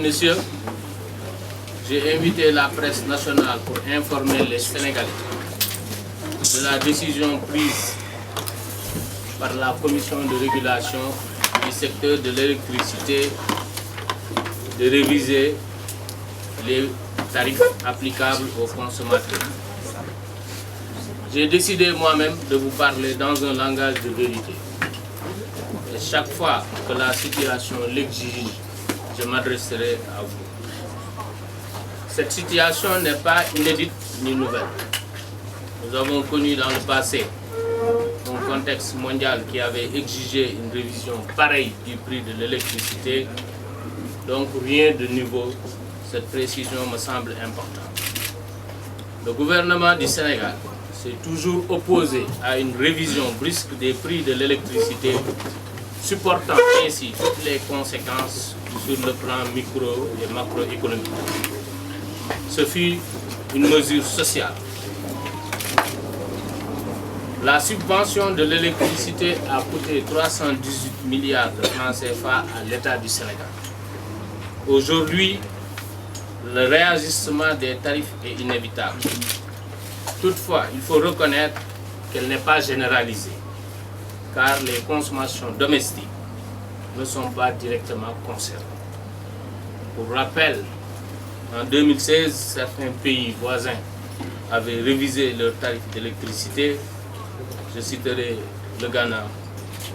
Messieurs, j'ai invité la presse nationale pour informer les Sénégalais de la décision prise par la Commission de régulation du secteur de l'électricité de réviser les tarifs applicables aux consommateurs. J'ai décidé moi-même de vous parler dans un langage de vérité. Et chaque fois que la situation l'exige, je m'adresserai à vous. Cette situation n'est pas inédite ni nouvelle. Nous avons connu dans le passé un contexte mondial qui avait exigé une révision pareille du prix de l'électricité. Donc rien de nouveau, cette précision me semble importante. Le gouvernement du Sénégal s'est toujours opposé à une révision brusque des prix de l'électricité, supportant ainsi toutes les conséquences sur le plan micro et macroéconomique. Ce fut une mesure sociale. La subvention de l'électricité a coûté 318 milliards de francs CFA à l'État du Sénégal. Aujourd'hui, le réajustement des tarifs est inévitable. Toutefois, il faut reconnaître qu'elle n'est pas généralisée, car les consommations domestiques ne sont pas directement concernées. Pour rappel, en 2016, certains pays voisins avaient révisé leurs tarifs d'électricité. Je citerai le Ghana,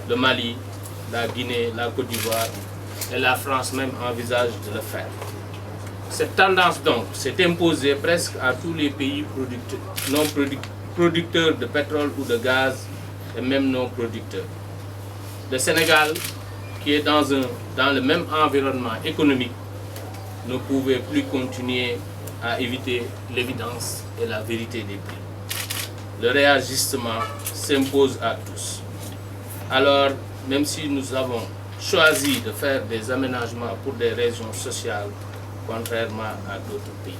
le Mali, la Guinée, la Côte d'Ivoire et la France même envisage de le faire. Cette tendance donc s'est imposée presque à tous les pays producteurs de pétrole ou de gaz et même non producteurs. Le Sénégal, qui est dans le même environnement économique, ne pouvait plus continuer à éviter l'évidence et la vérité des prix. Le réajustement s'impose à tous. Alors, même si nous avons choisi de faire des aménagements pour des raisons sociales, contrairement à d'autres pays.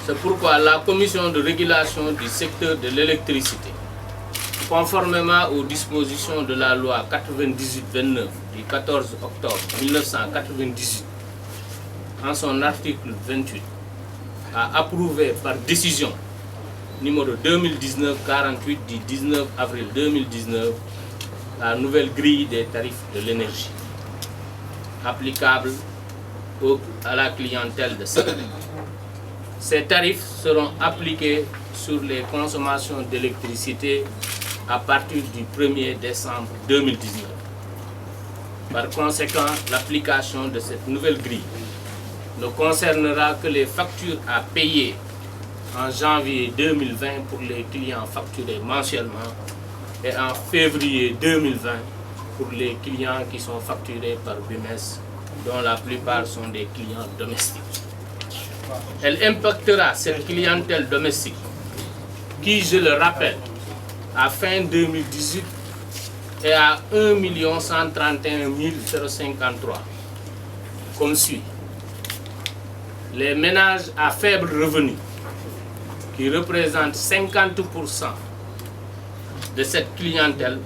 C'est pourquoi la Commission de régulation du secteur de l'électricité, conformément aux dispositions de la loi 98-29 du 14 octobre 1998, en son article 28, a approuvé par décision numéro 2019-48 du 19 avril 2019 la nouvelle grille des tarifs de l'énergie applicable à la clientèle de Sénégal. Ces tarifs seront appliqués sur les consommations d'électricité à partir du 1er décembre 2019. Par conséquent, l'application de cette nouvelle grille ne concernera que les factures à payer en janvier 2020 pour les clients facturés mensuellement et en février 2020 pour les clients qui sont facturés par bimestre, dont la plupart sont des clients domestiques. Elle impactera cette clientèle domestique qui, je le rappelle, à fin 2018 est à 1 131 053, comme suit. Les ménages à faible revenu, qui représentent 50% de cette clientèle,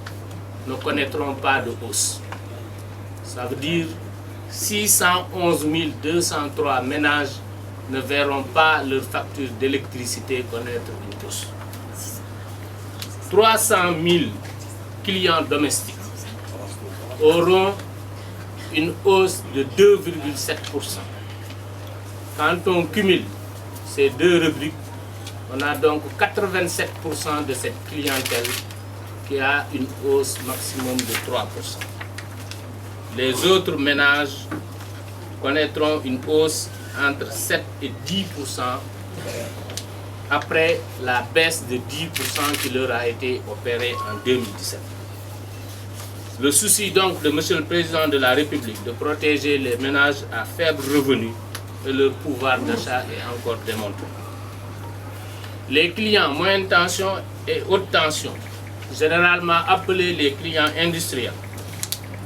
ne connaîtront pas de hausse. Ça veut dire 611 203 ménages ne verront pas leur facture d'électricité connaître une hausse. 300 000 clients domestiques auront une hausse de 2,7%. Quand on cumule ces deux rubriques, on a donc 87% de cette clientèle qui a une hausse maximum de 3%. Les autres ménages connaîtront une hausse entre 7 et 10% après la baisse de 10% qui leur a été opérée en 2017. Le souci donc de M. le Président de la République de protéger les ménages à faible revenu et leur pouvoir d'achat est encore démontré. Les clients moyenne tension et haute tension, généralement appelés les clients industriels,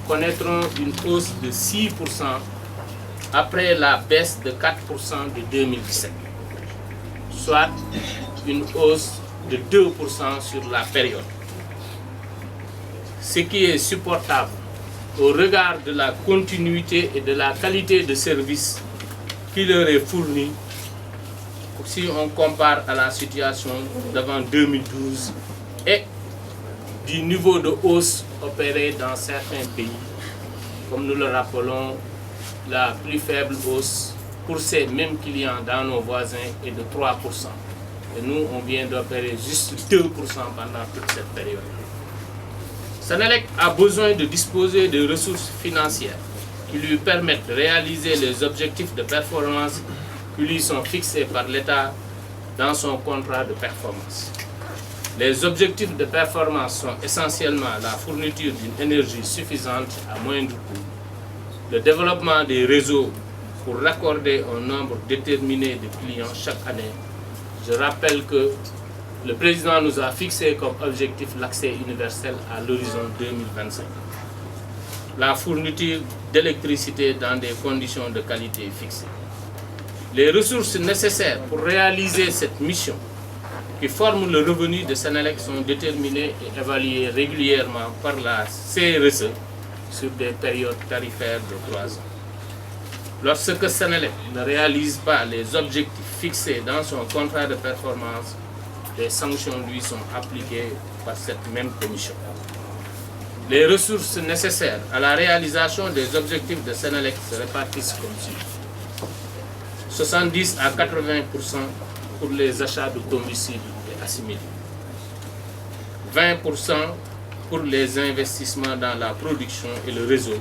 connaîtront une hausse de 6% après la baisse de 4% de 2017, soit une hausse de 2% sur la période. Ce qui est supportable au regard de la continuité et de la qualité de service qui leur est fourni, si on compare à la situation d'avant 2012 et du niveau de hausse opéré dans certains pays, comme nous le rappelons, la plus faible hausse pour ces mêmes clients dans nos voisins est de 3%. Et nous, on vient d'opérer juste 2% pendant toute cette période. Senelec a besoin de disposer de ressources financières qui lui permettent de réaliser les objectifs de performance qui lui sont fixés par l'État dans son contrat de performance. Les objectifs de performance sont essentiellement la fourniture d'une énergie suffisante à moindre coût, le développement des réseaux pour raccorder un nombre déterminé de clients chaque année. Je rappelle que le président nous a fixé comme objectif l'accès universel à l'horizon 2025. La fourniture d'électricité dans des conditions de qualité fixées. Les ressources nécessaires pour réaliser cette mission qui forment le revenu de Senelec sont déterminées et évaluées régulièrement par la CRSE sur des périodes tarifaires de 3 ans. Lorsque Senelec ne réalise pas les objectifs fixés dans son contrat de performance, les sanctions lui sont appliquées par cette même commission. Les ressources nécessaires à la réalisation des objectifs de Senelec se répartissent comme suit. 70 à 80% pour les achats de combustibles et assimilés. 20% pour les investissements dans la production et le réseau.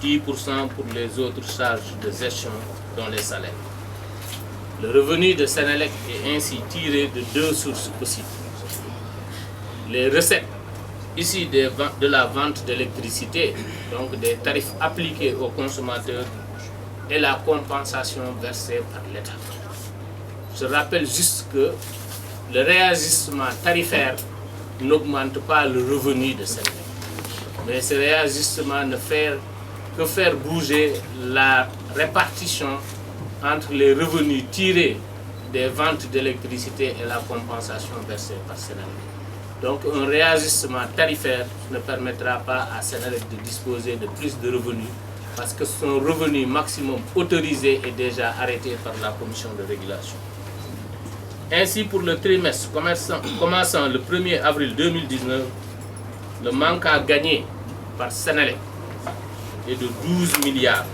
10% pour les autres charges de gestion, dont les salaires. Le revenu de Senelec est ainsi tiré de 2 sources possibles. Les recettes issues de la vente d'électricité, donc des tarifs appliqués aux consommateurs, et la compensation versée par l'État. Je rappelle juste que le réajustement tarifaire n'augmente pas le revenu de Senelec. Mais ce réajustement ne fait que faire bouger la répartition entre les revenus tirés des ventes d'électricité et la compensation versée par Senelec. Donc un réajustement tarifaire ne permettra pas à Senelec de disposer de plus de revenus parce que son revenu maximum autorisé est déjà arrêté par la commission de régulation. Ainsi, pour le trimestre commençant le 1er avril 2019, le manque à gagner par Senelec est de 12 milliards,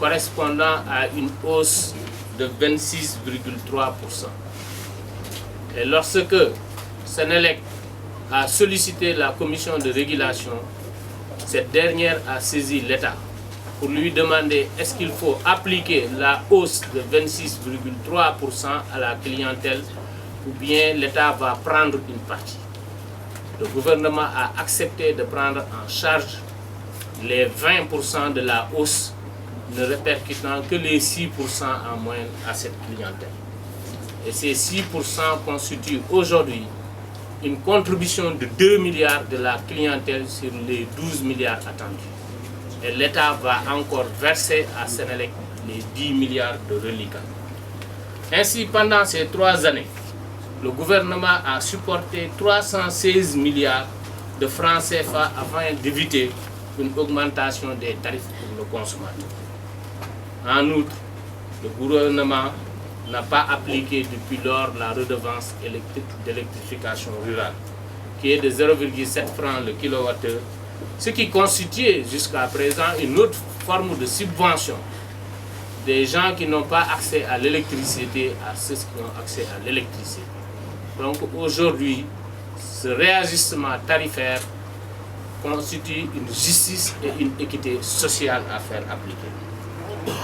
correspondant à une hausse de 26,3%. Et lorsque Senelec a sollicité la commission de régulation, cette dernière a saisi l'État pour lui demander est-ce qu'il faut appliquer la hausse de 26,3% à la clientèle ou bien l'État va prendre une partie. Le gouvernement a accepté de prendre en charge les 20% de la hausse, ne répercutant que les 6% en moyenne à cette clientèle. Et ces 6% constituent aujourd'hui une contribution de 2 milliards de la clientèle sur les 12 milliards attendus. Et l'État va encore verser à Senelec les 10 milliards de reliquats. Ainsi, pendant ces 3 années, le gouvernement a supporté 316 milliards de francs CFA afin d'éviter une augmentation des tarifs pour le consommateur. En outre, le gouvernement n'a pas appliqué depuis lors la redevance d'électrification rurale, qui est de 0,7 francs le kilowattheure, ce qui constituait jusqu'à présent une autre forme de subvention des gens qui n'ont pas accès à l'électricité à ceux qui ont accès à l'électricité. Donc aujourd'hui, ce réajustement tarifaire constitue une justice et une équité sociale à faire appliquer.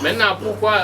Maintenant, pourquoi